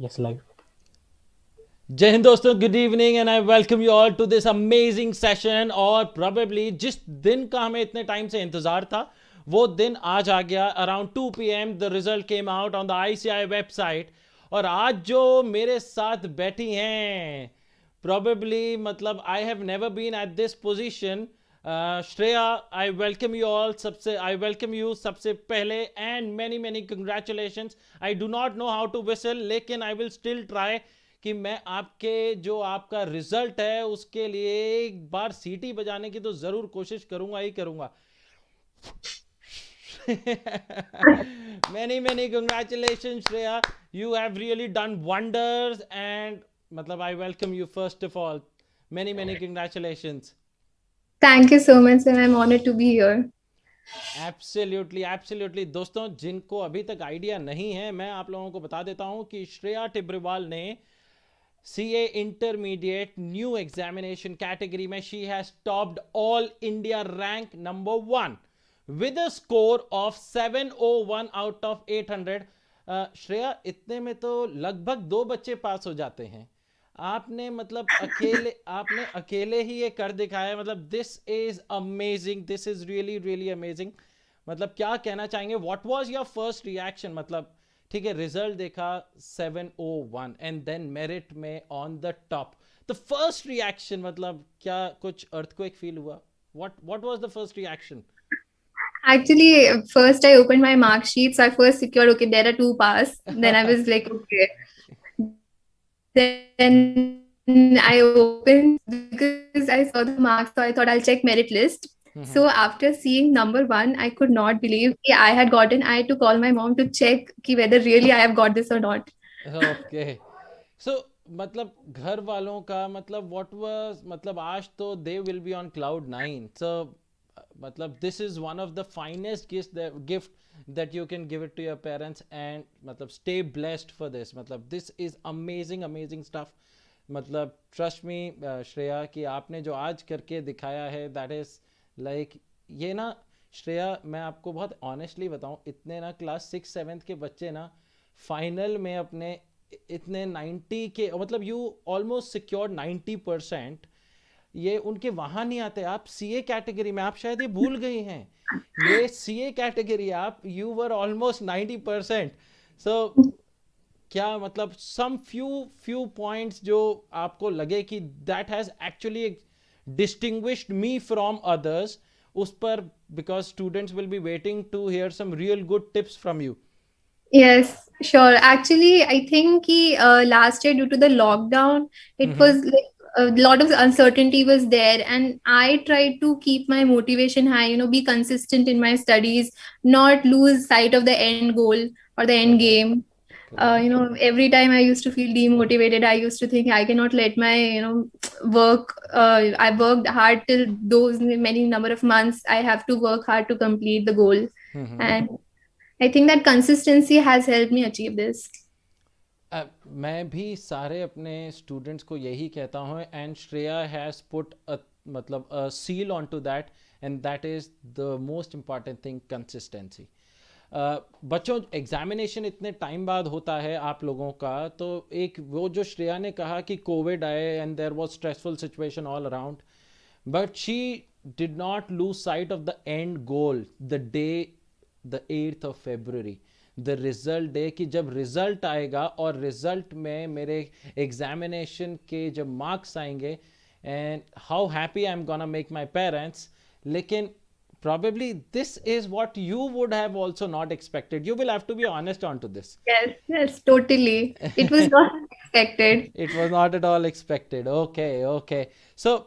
Yes, live. जय हिंद दोस्तों, good evening and I welcome you all to this amazing session. और probably जिस दिन का हमें इतने टाइम से इंतजार था वो दिन आज आ गया। Around 2 PM the result came out on the ICAI website. और आज जो मेरे साथ बैठी हैं, प्रोबेबली मतलब I have never been at this position. Shreya, I welcome you all. सबसे आई वेलकम यू सबसे पहले and many many congratulations. I do not know how to whistle, लेकिन आई विल स्टिल ट्राई कि मैं आपके जो आपका रिजल्ट है उसके लिए एक बार सीटी बजाने की तो जरूर कोशिश करूंगा ही करूंगा। many many congratulations Shreya, you have really done wonders and मतलब I welcome you first of all. many many congratulations. Thank you so much, and I'm honored to be here. Absolutely absolutely. दोस्तों, जिनको अभी तक idea नहीं है, मैं आप लोगों को बता देता हूं कि श्रेया टिब्रिवाल ने CA intermediate new examination category में she has topped all India rank number 1 with a score of 701 out of 800। Shreya, इतने में तो लगभग 2 बच्चे पास हो जाते हैं। आपने अकेले ही ये कर दिखाया। मतलब this is amazing, this is really really amazing. मतलब क्या कहना चाहेंगे, what was your first reaction? मतलब ठीक है, रिजल्ट देखा 701 एंड देन मेरिट में on the top, the first reaction मतलब क्या कुछ अर्थक्वेक फील हुआ? What was the first reaction? Actually, first I opened my mark sheet, so I first secured, okay, there are two pass. Then I was like, okay. Then I opened because I saw the marks, so I thought I'll check merit list. So after seeing number one, I could not believe कि I had gotten. I had to call my mom to check कि whether really I have got this or not. Okay, so मतलब घर वालों का मतलब what was, मतलब आज तो they will be on cloud 9। So मतलब this is one of the finest gift that you can give it to your parents and मतलब स्टे ब्लेस्ड फॉर दिस। मतलब this is amazing amazing stuff. मतलब trust me Shreya, कि आपने जो आज करके दिखाया है दैट इज लाइक ये ना। श्रेया, मैं आपको बहुत ऑनेस्टली बताऊं, इतने ना क्लास 6 7 के बच्चे ना फाइनल में अपने इतने 90 के मतलब यू ऑलमोस्ट सिक्योर्ड 90%, ये उनके वहां नहीं आते। आप सीए कैटेगरी में, आप शायद ये भूल गई हैं, ये सीए कैटेगरी आप यू वर ऑलमोस्ट 90%। सो क्या मतलब सम फ्यू फ्यू पॉइंट्स जो आपको लगे कि that has actually distinguished me from others उस पर, because students will be waiting to hear some real good tips from you? Yes, sure. Actually, I think last year due to the lockdown, it was like a lot of uncertainty was there, and I tried to keep my motivation high. Be consistent in my studies, not lose sight of the end goal or the end game. Every time I used to feel demotivated, I used to think I cannot let my work. I worked hard till those many number of months. I have to work hard to complete the goal, and I think that consistency has helped me achieve this. मैं भी सारे अपने students को यही कहता हूँ and Shreya has put मतलब seal on to that, and that is the most important thing, consistency. बच्चों, एग्जामिनेशन इतने टाइम बाद होता है आप लोगों का, तो एक वो जो श्रेया ने कहा कि कोविड आए and there was stressful situation all around, but she did not lose sight of the end goal the day the 8th of February, the result day, कि जब रिजल्ट आएगा और रिजल्ट में मेरे एग्जामिनेशन के जब मार्क्स आएंगे and how happy I am gonna make my parents. लेकिन probably this is what you would have also not expected. You will have to be honest onto this. Yes, totally. It was not expected. It was not at all expected. Okay, okay. So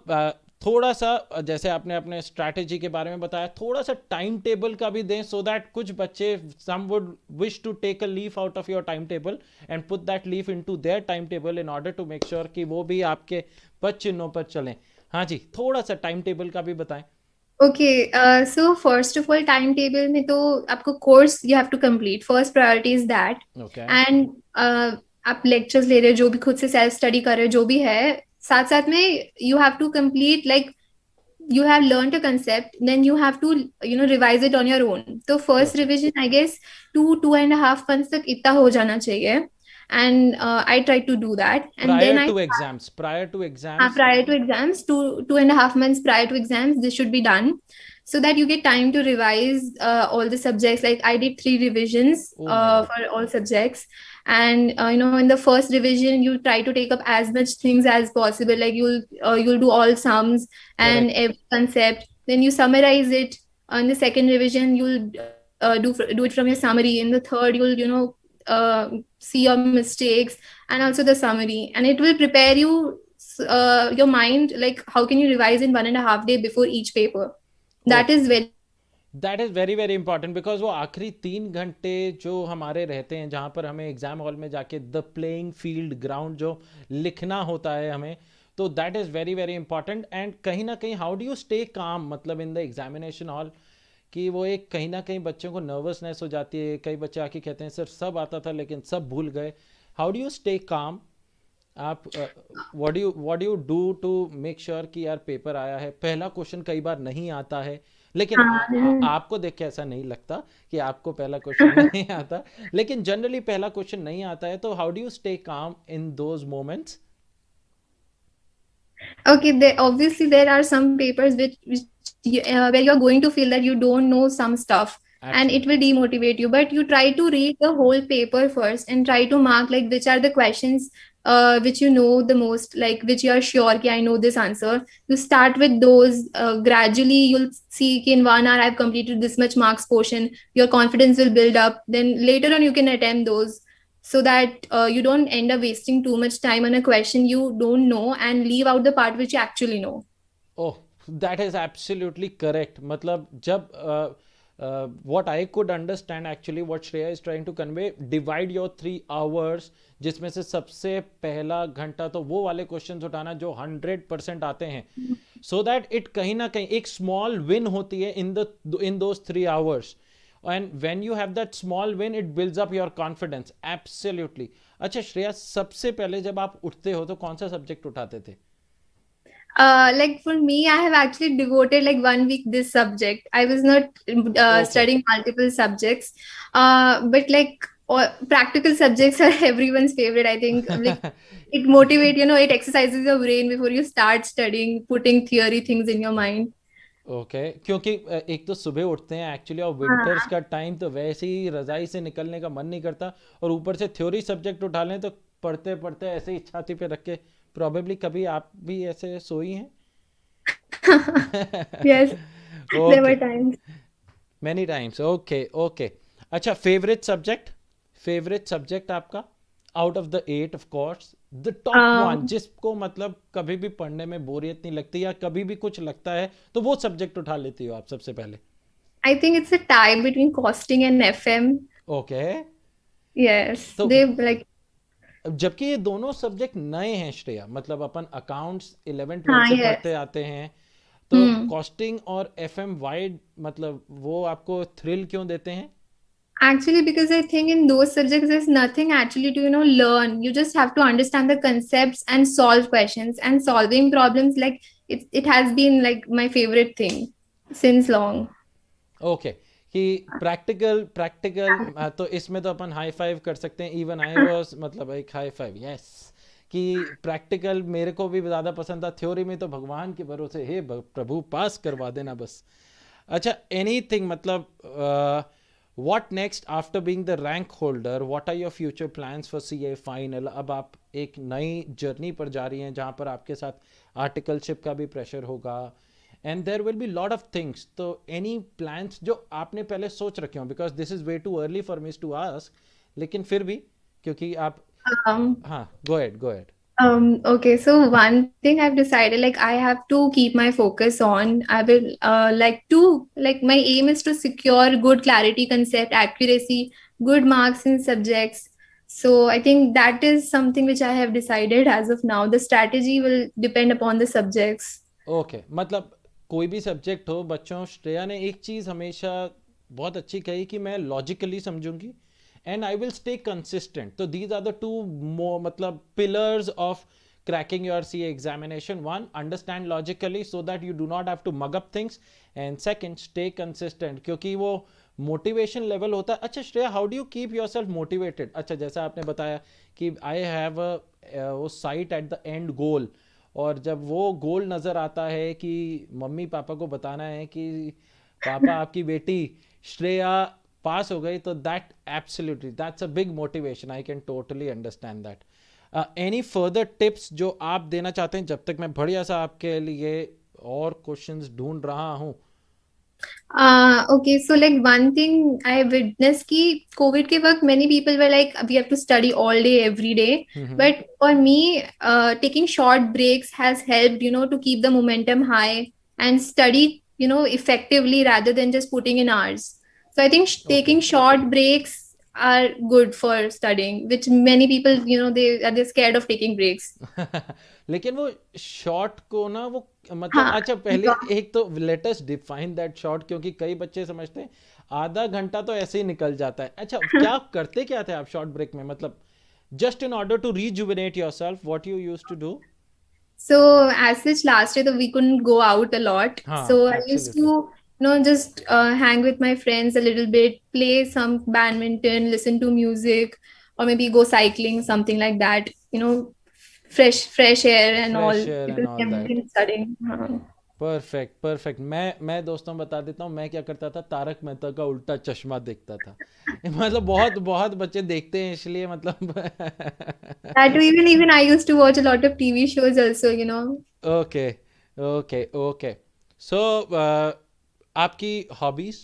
थोड़ा सा जैसे आपने अपने strategy के बारे में बताया, थोड़ा सा टाइम टेबल का भी दें, सो दैट कुछ बच्चे some would wish to take a leaf out of your time table and put that leaf into their time table in order to make sure कि वो भी आपके पद चिन्हों पर चलें। हाँ जी, थोड़ा सा टाइम टेबल का भी बताएं। Okay, so first of all, timetable में तो आपको course you have to complete. First priority is that. Okay. And आप lectures ले रहे हो, जो भी खुद से self study कर रहे हो, जो भी है, साथ साथ में you have to complete, like you have learned a concept, then you have to revise it on your own. तो first Okay. revision I guess 2.5 months तक इतना हो जाना चाहिए. and I try to do that. And then I prior to exams. prior to exams, 2.5 months prior to exams, this should be done, so that you get time to revise all the subjects. Like I did 3 revisions Oh my God. for all subjects. And in the first revision, you try to take up as much things as possible. Like you'll do all sums and Correct. every concept, then you summarize it. On the second revision, you'll do it from your summary. In the third, you'll see your mistakes and also the summary, and it will prepare you your mind, like how can you revise in 1.5 day before each paper. That Okay. is very that is very very important because वो आखिरी 3 घंटे जो हमारे रहते हैं जहाँ पर हमें एग्जाम हॉल में जाके द प्लेइंग फील्ड ग्राउंड जो लिखना होता है हमें, तो that is very very important. And कहीं ना कहीं हाउ डू यू स्टे काम मतलब इन द एग्जामिनेशन हॉल, कि वो एक कहीं ना कहीं बच्चों को नर्वसनेस हो जाती है. कई बच्चे आके कहते हैं सर सब आता था लेकिन सब भूल गए. How do you stay calm? आप what do you do to make sure कि यार पेपर आया है? पहला क्वेश्चन कई बार नहीं आता है, लेकिन हाँ. आपको देख के ऐसा नहीं लगता कि आपको पहला क्वेश्चन नहीं आता, लेकिन जनरली पहला क्वेश्चन नहीं आता है. तो हाउ डू यू स्टे काम in those moments? Okay, obviously there are some papers where you are going to feel that you don't know some stuff, and it will demotivate you. But you try to read the whole paper first and try to mark like which are the questions which you know the most, like which you are sure कि I know this answer. You start with those. Gradually, you'll see कि in 1 hour I've completed this much marks portion. Your confidence will build up. Then later on you can attempt those, so that you don't end up wasting too much time on a question you don't know and leave out the part which you actually know. Oh, that is absolutely correct. मतलब जब what I could understand actually what Shreya is trying to convey, divide your 3 hours, जिसमें से सबसे पहला घंटा तो वो वाले क्वेश्चंस उठाना जो 100% आते हैं, so that it कहीं ना कहीं एक small win होती है in those 3 hours. And when you have that small win, it builds up your confidence. Absolutely. अच्छा श्रेया, सबसे पहले जब आप उठते हो तो कौन सा सब्जेक्ट उठाते थे? Like for me, I have actually devoted like 1 week this subject. I was not Okay. studying multiple subjects, but like practical subjects are everyone's favorite. I think like it motivate, it exercises your brain before you start studying, putting theory things in your mind. Okay क्योंकि एक तो सुबह उठते हैं actually, और winters का time तो वैसे ही रजाई से निकलने का मन नहीं करता, और ऊपर से थ्योरी सब्जेक्ट उठा लें तो पढ़ते पढ़ते ऐसे ही छाती पे रख के. प्रॉबेबली कभी आप भी ऐसे सोई हैं? Yes, there were okay, times. Many times. Okay okay. अच्छा, फेवरेट सब्जेक्ट आपका out of the 8 of course, the top one, जिसको मतलब कभी भी पढ़ने में बोरियत नहीं लगती या कभी भी कुछ लगता है तो वो सब्जेक्ट उठा लेती हो आप सबसे पहले? I think it's a tie between costing and FM. Okay. Yes, तो they like. जबकि ये दोनों सब्जेक्ट नए हैं श्रेया, मतलब अपन अकाउंट्स 11-12 से Yes. पढ़ते आते हैं, तो कॉस्टिंग और एफएम वाइड मतलब वो आपको थ्रिल क्यों देते हैं? Actually, because I think in those subjects, there's nothing actually to, learn. You just have to understand the concepts and solve questions, and solving problems. Like it has been like my favorite thing since long. Okay कि practical तो इसमें तो अपन high five कर सकते हैं. Even I was मतलब एक high five, yes, कि प्रैक्टिकल मेरे को भी ज़्यादा पसंद था. थ्योरी में तो भगवान के भरोसे, हे प्रभु पास करवा देना बस. अच्छा, एनीथिंग मतलब what next after being the rank holder? What are your future plans for CA final? अब आप एक नई जर्नी पर जा रही हैं जहाँ पर आपके साथ आर्टिकलशिप का भी प्रेशर होगा, and there will be lot of things. तो एनी प्लान्स जो आपने पहले सोच रखे हो? Because this is way too early for me to ask, लेकिन फिर भी क्योंकि आप हाँ, go ahead. Okay, so one thing I've decided, like I have to keep my focus on. I will like my aim is to secure good clarity, concept accuracy, good marks in subjects. So I think that is something which I have decided as of now. The strategy will depend upon the subjects. Okay, मतलब कोई भी subject हो बच्चों, श्रेया ने एक चीज़ हमेशा बहुत अच्छी कही कि मैं logically समझूंगी and I will stay consistent. So these are the two more मतलब pillars of cracking your CA examination. One, understand logically so that you do not have to mug up things, and second, stay consistent, क्योंकि वो motivation level होता है. अच्छा Shreya, how do you keep your self motivated? अच्छा, जैसा आपने बताया कि आई हैव वो साइट एट द एंड गोल, और जब वो गोल नज़र आता है कि मम्मी पापा को बताना है कि पापा आपकी बेटी श्रेया पास हो गई, तो that absolutely that's a big motivation. I can totally understand that. Any further tips जो आप देना चाहते हैं, जब तक मैं बढ़िया सा आपके लिए और क्वेश्चंस ढूंढ रहा हूँ. Okay, so like one thing I witnessed कि COVID के वक्त many people were like we have to study all day every day, hmm. but for me taking short breaks has helped, you know, to keep the momentum high and study, you know, effectively rather than just putting in hours. So I think okay. taking short breaks are good for studying, which many people, you know, they're scared of taking breaks. लेकिन वो short को ना वो मतलब, हाँ, अच्छा पहले एक तो let us define that short, क्योंकि कई बच्चे समझते हैं आधा घंटा तो ऐसे ही निकल जाता है. अच्छा, क्या आप करते क्या थे आप शॉर्ट ब्रेक में, मतलब just in order to rejuvenate yourself, what you used to do? So as such, last year though we couldn't go out a lot. हाँ, So I used to, absolutely. you know, just hang with my friends a little bit, play some badminton, listen to music, or maybe go cycling, something like that. You know, fresh air and all. Fresh air It and will all keep that. me studying. Perfect perfect. मैं दोस्तों बता देता हूँ मैं क्या करता था. तारक मेहता का उल्टा चश्मा देखता था. मतलब बहुत बहुत बच्चे देखते हैं इसलिए मतलब. That too, even I used to watch a lot of TV shows also. You know. Okay okay okay. So आपकी हॉबीज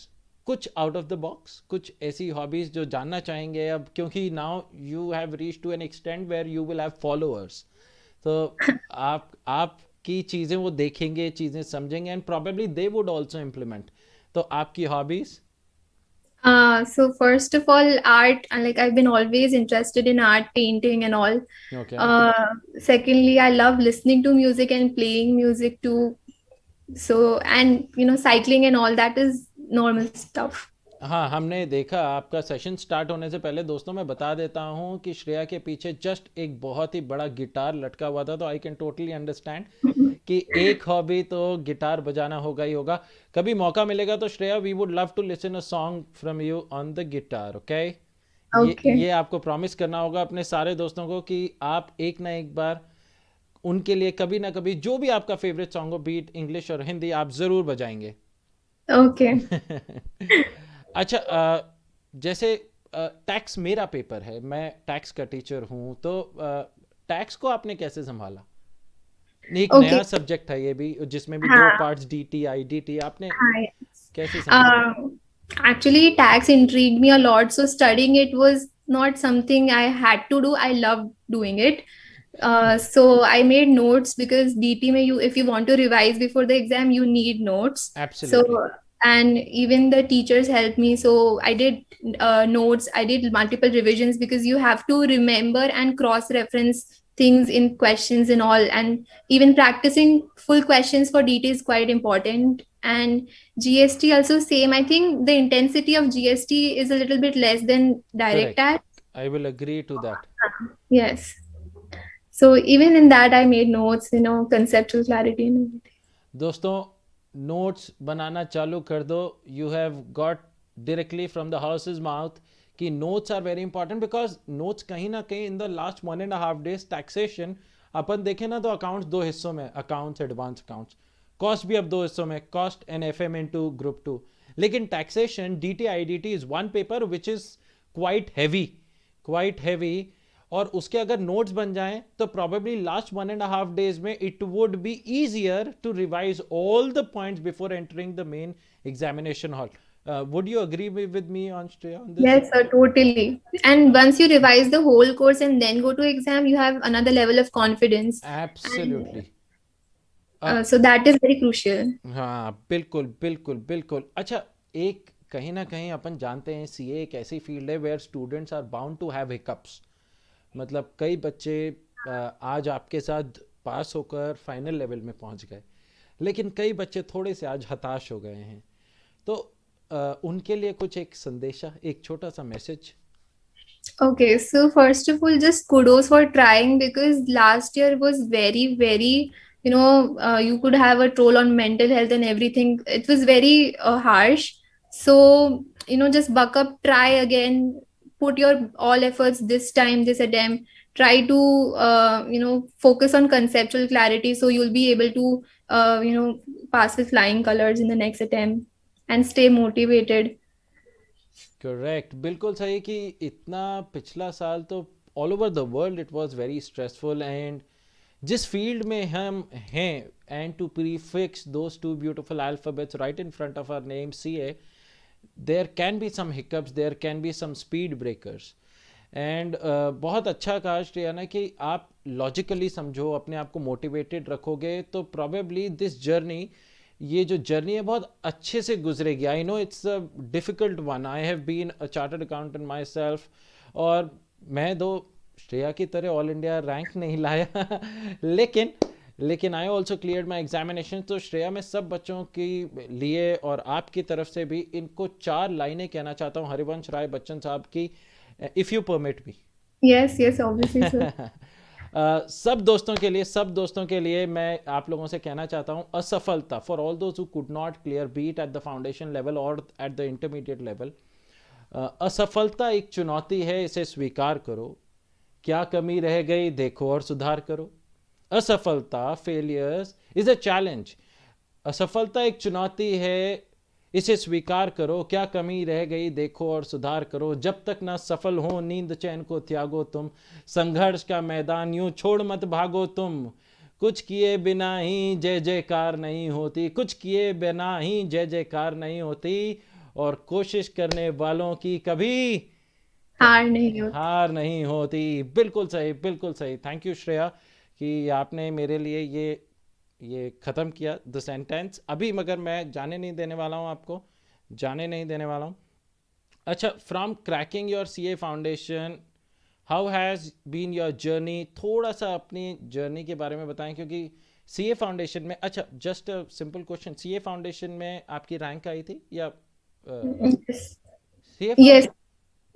कुछ आउट ऑफ द बॉक्स, कुछ ऐसी हॉबीज जो जानना चाहेंगे अब, क्योंकि now you have reach to an extent where you will have followers. तो आपकी चीज़ें वो देखेंगे, चीज़ें समझेंगे, and probably they would also implement. तो आपकी hobbies. So first of all, art, and like I've been always interested in art, painting and all. Okay. Secondly, I love listening to music and playing music too. So, and you know, cycling and all that is normal stuff. हाँ, हमने देखा आपका session start होने से पहले. दोस्तों मैं बता देता हूँ कि श्रेया के पीछे जस्ट एक बहुत ही बड़ा गिटार लटका हुआ था, तो आई कैन टोटली अंडरस्टैंड कि एक हॉबी तो गिटार बजाना होगा ही होगा. कभी मौका मिलेगा तो Shreya, we would love to listen a song from you on the guitar. Okay, Okay. ये आपको प्रॉमिस करना होगा अपने सारे दोस्तों को कि आप एक ना एक बार उनके लिए कभी ना कभी जो भी आपका फेवरेट सॉन्ग हो, बीट इंग्लिश और हिंदी, आप ज़रूर बजाएंगे. Okay. अच्छा, जैसे टैक्स मेरा पेपर है, मैं टैक्स का टीचर हूँ, तो टैक्स को आपने कैसे संभाला? एक Okay. नया सब्जेक्ट है ये भी, जिसमें भी दो हाँ, पार्ट्स, डीटी आईडीटी, आपने हाँ. कैसे संभाला? Actually, tax intrigued me a lot. So studying it was not something I had to do. I loved doing it. So I made notes because DT mein you, if you want to revise before the exam, you need notes. So absolutely. and even the teachers helped me. So I did notes. I did multiple revisions because you have to remember and cross-reference things in questions and all. And even practicing full questions for DT is quite important. And GST also same. I think the intensity of GST is a little bit less than direct correct. tax. I will agree to that. Yes. So even in that, I made notes, you know, conceptual clarity and everything. दोस्तों notes बनाना चालू कर दो. You have got directly from the horse's mouth कि notes are very important, because notes कहीं ना कहीं in the last 1.5 days taxation, अपन देखें ना तो अकाउंट्स दो हिस्सों में, अकाउंट्स एडवांस अकाउंट्स, कॉस्ट भी अब दो हिस्सों में, cost and FM into group 2. लेकिन taxation DT IDT is one paper which is quite heavy. और उसके अगर नोट्स बन जाएं तो प्रॉबेबली लास्ट 1.5 days में it would be easier to revise all the points before entering the main examination hall. Would you agree with me on this? Yes, sir, totally. And once you revise the whole course and then go to exam, you have another level of confidence. And Absolutely. so that is very crucial. हाँ, बिल्कुल बिल्कुल बिल्कुल. अच्छा, एक कहीं ना कहीं अपन जानते हैं सीए एक ऐसी फील्ड है where students are bound to have hiccups. मतलब कई बच्चे आज आपके साथ पास होकर फाइनल लेवल में पहुंच गए, लेकिन कई बच्चे थोड़े से आज हताश हो गए हैं. तो उनके लिए कुछ एक संदेशा, एक छोटा सा message. Okay, so first of all, just kudos for trying because last year was very, very, you know, you could have a troll on mental health and everything. It was very harsh. So, you know, just buck up, try again, put your all efforts this time, this attempt. try to focus on conceptual clarity, so you'll be able to pass with flying colors in the next attempt and stay motivated. Correct, बिल्कुल सही कि इतना पिछला साल तो all over the world it was very stressful, and जिस field में हम हैं, and to prefix those two beautiful alphabets right in front of our name CA, there can be some hiccups, there can be some speed breakers, and बहुत अच्छा कहा श्रेया ने कि आप लॉजिकली समझो, अपने आप को मोटिवेटेड रखोगे तो प्रॉबेबली दिस जर्नी, ये जो जर्नी है बहुत अच्छे से गुजरेगी. I know it's a difficult one, I have been a chartered accountant myself, और मैं दो श्रेया की तरह ऑल इंडिया रैंक नहीं लाया लेकिन I also clear my examination. तो श्रेया, मैं सब बच्चों के लिए और आपकी तरफ से भी इनको 4 लाइनें कहना चाहता हूँ हरिवंश राय बच्चन साहब की, if you permit me. Yes, obviously, sir. सब दोस्तों के लिए मैं आप लोगों से कहना चाहता हूँ, असफलता for all those who could not clear beat at the foundation level और एट द इंटरमीडिएट लेवल. असफलता एक चुनौती है, इसे स्वीकार करो. क्या कमी रह गई देखो और सुधार करो. असफलता, फेलियर्स इज अ चैलेंज. असफलता एक चुनौती है, इसे स्वीकार करो. क्या कमी रह गई देखो और सुधार करो. जब तक ना सफल हो नींद चैन को त्यागो तुम. संघर्ष का मैदान यूं छोड़ मत भागो तुम. कुछ किए बिना ही जय जयकार नहीं होती. कुछ किए बिना ही जय जयकार नहीं होती. और कोशिश करने वालों की कभी हार नहीं होती. बिल्कुल सही, बिल्कुल सही. थैंक यू श्रेया कि आपने मेरे लिए ये ख़त्म किया द सेंटेंस. अभी मगर मैं जाने नहीं देने वाला हूँ. अच्छा, from cracking your CA foundation, how has been your journey. थोड़ा सा अपनी जर्नी के बारे में बताएं, क्योंकि सीए फाउंडेशन में, अच्छा just a simple question, CA foundation में आपकी रैंक आई थी या Yes.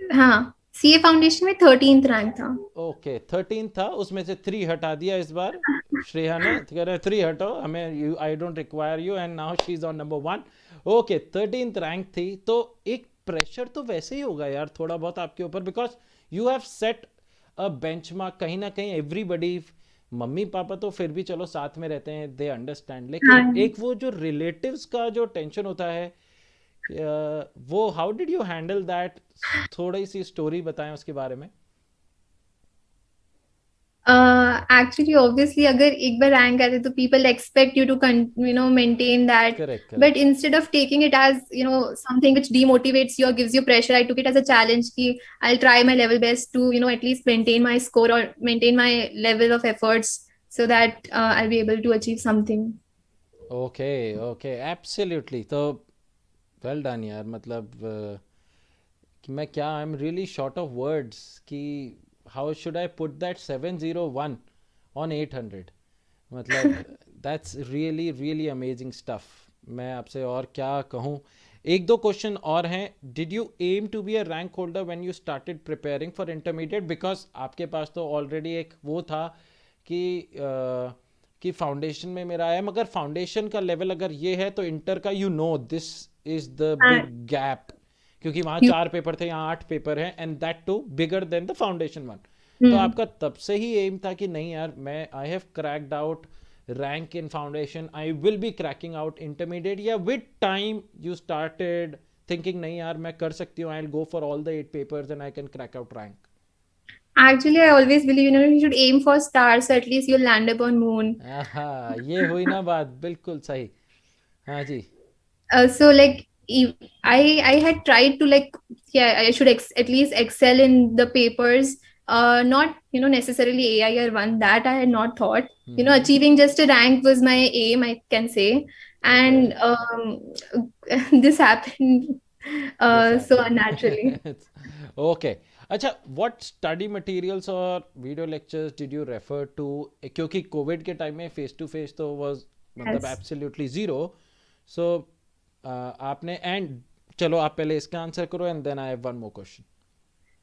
हाँ, सीए फाउंडेशन में 13th रैंक था. ओके, 13 था, उसमें से 3 हटा दिया इस बार श्रेया ने. कह रहे 3 हटो, हमें I don't require you, and now she is on number 1. Okay, 13th rank थी, तो एक प्रेशर तो वैसे ही होगा यार थोड़ा बहुत आपके ऊपर, because you have set a benchmark. कहीं ना कहीं एवरीबडी, मम्मी पापा तो फिर भी चलो साथ में रहते हैं, दे अंडरस्टैंड, लेकिन एक वो जो रिलेटिव्स का जो टेंशन होता है, वो how did you handle that. थोड़ी सी स्टोरी बताएं उसके बारे में. Actually, obviously, अगर एक बार रैंक आते तो people expect you to maintain that. Correct. But instead of taking it as something which demotivates you or gives you pressure, I took it as a challenge. कि I'll try my level best to at least maintain my score or maintain my level of efforts, so that I'll be able to achieve something. Okay, absolutely. तो well done यार. मतलब कि मैं क्या, I am really short of words कि how should I put that 701 on 800. मतलब that's really amazing stuff. मैं आपसे और क्या कहूँ. एक दो क्वेश्चन और हैं. Did you aim to be a rank holder when you started preparing for intermediate? Because आपके पास तो ऑलरेडी एक वो था कि फाउंडेशन में मेरा आया, मगर फाउंडेशन का लेवल अगर ये है तो इंटर का this is the big gap, क्योंकि वहाँ 4 पेपर थे, यहाँ 8 पेपर हैं, and that too bigger than the foundation one. तो आपका तब से ही एम था कि नहीं यार, मैं I have cracked out rank in foundation, I will be cracking out intermediate, या with time you started thinking नहीं यार मैं कर सकती हूँ, I will go for all the 8 papers and I can crack out rank. Actually, I always believe you should aim for stars, so at least you'll land upon moon. ये हुई ना बात, बिल्कुल सही. हाँ जी. So like I had tried to I should at least excel in the papers, not necessarily AIR one, that I had not thought. Achieving just a rank was my aim, I can say, and this happened so unnaturally. Okay. अच्छा, what study materials और video lectures did you refer to? क्योंकि Covid के time में face to face तो was मतलब absolutely zero. So आपने, and चलो आप पहले इसका आंसर करो, and then I have one more question.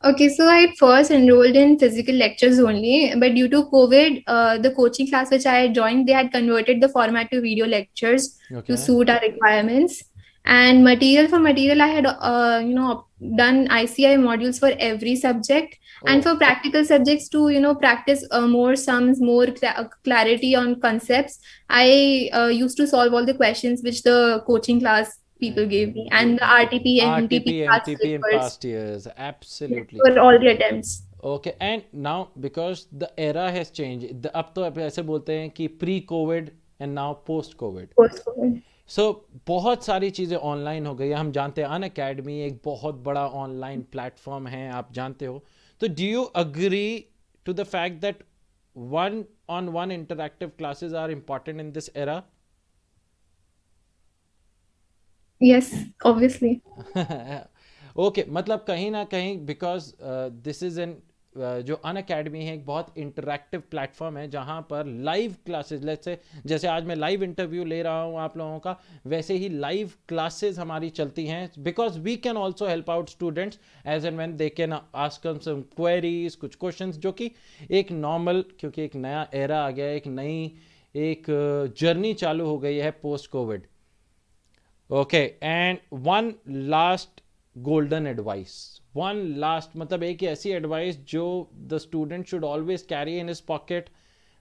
Okay, so I first enrolled in physical lectures only, but due to COVID, the coaching class which I had joined, they had converted the format to video lectures to suit our requirements. And material, I had done ICI modules for every subject, and Oh, for practical subjects to practice more sums, more clarity on concepts. I used to solve all the questions which the coaching class people gave me, and the RTP, MTP RTP, past MTP in papers. past years, Yes, absolutely. for all the attempts. Okay, and now because the era has changed, अब तो अब ऐसे बोलते हैं कि pre Covid and now post Covid, Post COVID. सो बहुत सारी चीज़ें ऑनलाइन हो गई हैं। हम जानते हैं अन अकेडमी एक बहुत बड़ा ऑनलाइन प्लेटफॉर्म है, आप जानते हो। तो do you agree to the fact that one on one interactive classes are important in this era? Yes, obviously. Okay, मतलब कहीं ना कहीं बिकॉज दिस इज एन जो अन अकेडमी है एक बहुत इंटरैक्टिव प्लेटफॉर्म है जहाँ पर लाइव क्लासेस, लेट्स से जैसे आज मैं लाइव इंटरव्यू ले रहा हूँ आप लोगों का, वैसे ही लाइव क्लासेस हमारी चलती हैं, because we can also help out students as and when they can ask some queries, कुछ क्वेश्चंस जो कि एक नॉर्मल, क्योंकि एक नया एरा आ गया है, एक नई एक जर्नी चालू हो गई है post Covid. Okay, and one last golden advice, one last मतलब एक ऐसी एडवाइस जो the student should always carry in his pocket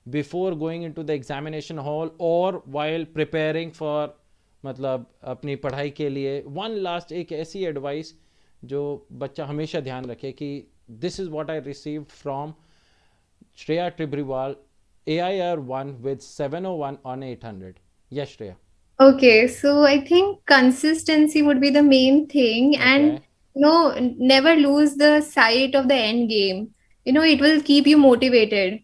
before going into the examination hall और वाइल प्रिपेयरिंग फॉर मतलब अपनी पढ़ाई के लिए। वन लास्ट एक ऐसी एडवाइस जो बच्चा हमेशा ध्यान रखे कि this is what I received from Shreya Tibriwal, AIR1 with 701 on 800. Yes, Shreya. Okay, so I think consistency would be the main thing, and Okay. never lose the sight of the end game. It will keep you motivated,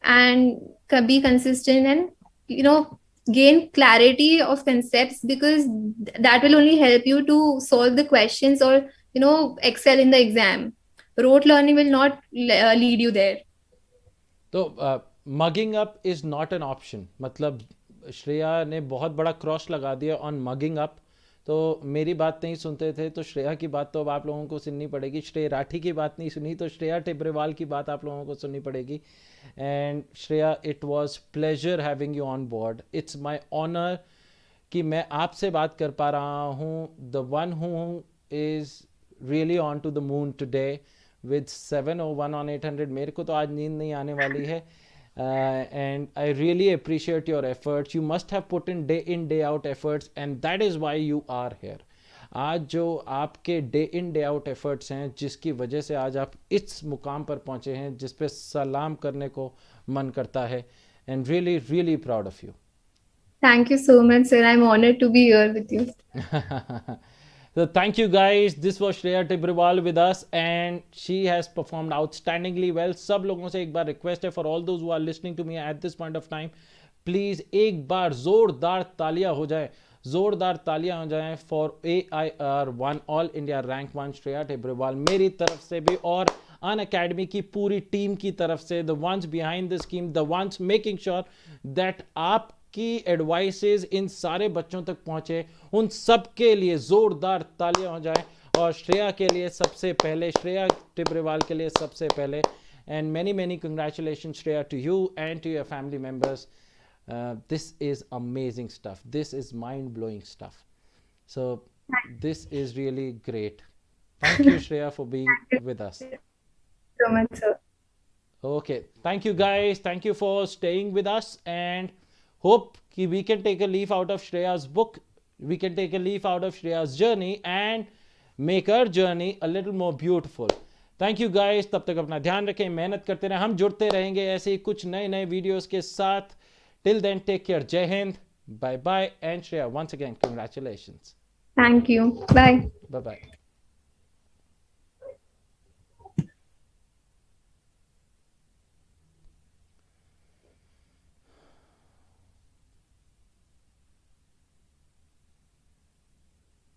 and be consistent, and gain clarity of concepts, because that will only help you to solve the questions, or excel in the exam. Rote learning will not lead you there. तो mugging up is not an option, मतलब श्रेया ने बहुत बड़ा cross लगा दिया on mugging up. तो मेरी बात नहीं सुनते थे तो श्रेया की बात तो अब आप लोगों को सुननी पड़ेगी। श्रेया राठी की बात नहीं सुनी तो श्रेया टिब्रेवाल की बात आप लोगों को सुननी पड़ेगी। And Shreya, it was pleasure having you on board. It's my honour कि मैं आपसे बात कर पा रहा हूँ। The one who is really on to the moon today with 701 on 800। मेरे को तो आज नींद नहीं आने वाली है। And I really appreciate your efforts. You must have put in day out efforts, and that is why you are here. आज जो आपके day in day out efforts हैं जिसकी वजह से आज आप इस मुकाम पर पहुंचे हैं जिस पे सलाम करने को मन करता है। And really really proud of you. Thank you so much, sir. I'm honored to be here with you. So thank you guys. This was Shreya Tibrewal with us and she has performed outstandingly well. सब लोगों से एक बार request है for all those who are listening to me at this point of time, please एक बार ज़ोरदार तालियां हो जाए, ज़ोरदार तालियां हो जाएं for AIR1 all India rank 1 Shreya Tibrewal मेरी तरफ से भी और अन अकेडमी की पूरी टीम की तरफ से, the ones behind the scheme, the ones making sure that आप की एडवाइसेस इन सारे बच्चों तक पहुंचे, उन सब के लिए जोरदार तालियां हो जाए। और श्रेया के लिए सबसे पहले, श्रेया टिब्रेवाल के लिए सबसे पहले, and many many congratulation Shreya to you and to your family members. This is amazing stuff, this is mind blowing stuff, so this is really great. Thank you Shreya for being with us. So much, sir. Okay, thank you guys, thank you for staying with us and hope कि we can take a leaf out of Shreya's book, we can take a leaf out of Shreya's journey and make her journey a little more beautiful. Thank you guys, तब तक अपना ध्यान रखें, मेहनत करते रहें, हम जुड़ते रहेंगे ऐसे ही कुछ नए नए वीडियोस के साथ। Till then, take care, Jai Hind, bye bye, and Shreya, once again, congratulations. Thank you. Bye. Bye bye.